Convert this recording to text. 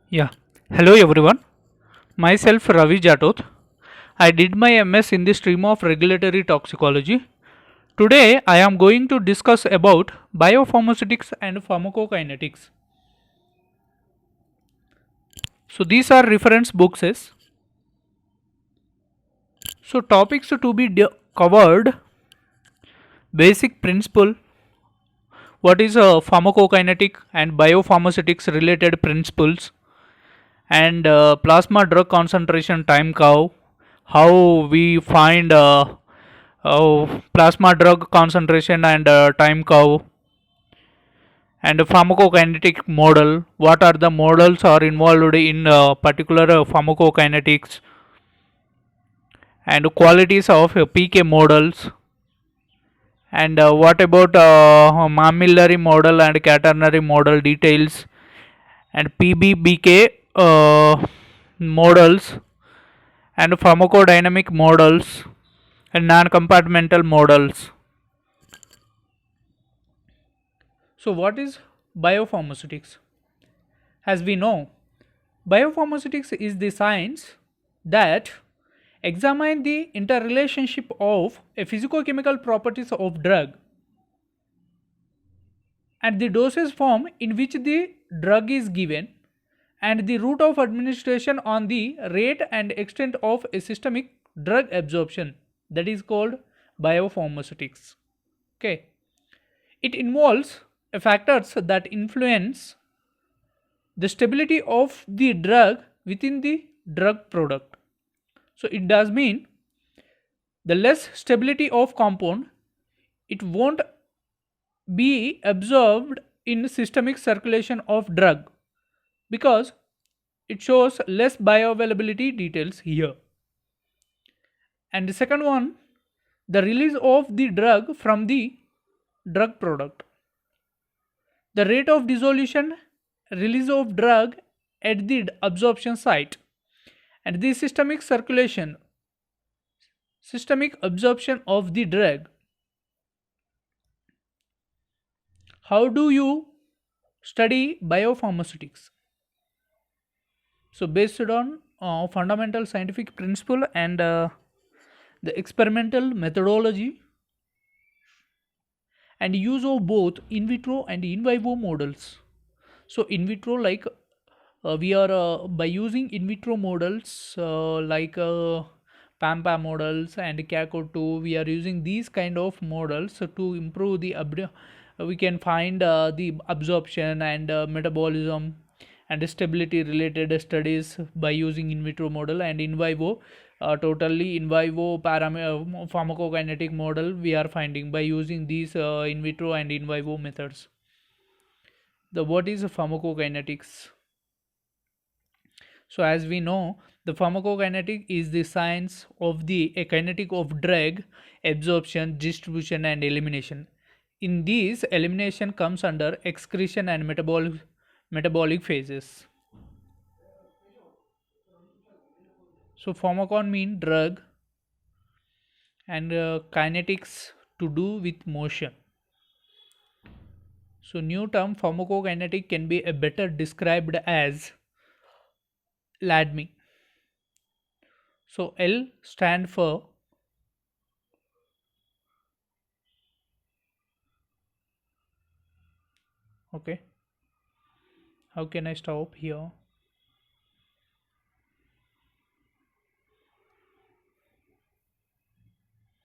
Yeah. Hello everyone. Myself Ravi Jatoth. I did my MS in the stream of regulatory toxicology. Today I am going to discuss about biopharmaceutics and pharmacokinetics. So these are reference books. So topics to be covered: basic principle, what is a pharmacokinetic and biopharmaceutics related principles, and plasma drug concentration time curve, how we find plasma drug concentration and time curve, and pharmacokinetic model, what are the models are involved in particular pharmacokinetics, and qualities of pk models, and what about mammillary model and quaternary model details, and pbbk models, and pharmacodynamic models, and non-compartmental models. So what is biopharmaceutics? As we know, biopharmaceutics is the science that examine the interrelationship of a physicochemical properties of drug and the dosage form in which the drug is given and the route of administration on the rate and extent of a systemic drug absorption, that is called biopharmaceutics. Okay, it involves factors that influence the stability of the drug within the drug product. So it does mean the less stability of compound, it won't be absorbed in systemic circulation of drug because it shows less bioavailability details here. And the second one, the release of the drug from the drug product, the rate of dissolution, release of drug at the absorption site, and the systemic absorption of the drug. How do you study biopharmaceutics? So based on fundamental scientific principle and the experimental methodology and use of both in vitro and in vivo models. So in vitro, like we are by using in vitro models like pampa models and caco2, we are using these kind of models to improve the we can find the absorption and metabolism and stability related studies by using in vitro model. And in vivo, totally in vivo pharmacokinetic model we are finding by using these in vitro and in vivo methods. The what is pharmacokinetics? So as we know, the pharmacokinetic is the science of the kinetic of drug absorption, distribution and elimination. In these, elimination comes under excretion and metabolic phases. So pharmacon mean drug and kinetics to do with motion. So new term pharmacokinetic can be a better described as LADME. So L stand for okay. How can I stop here?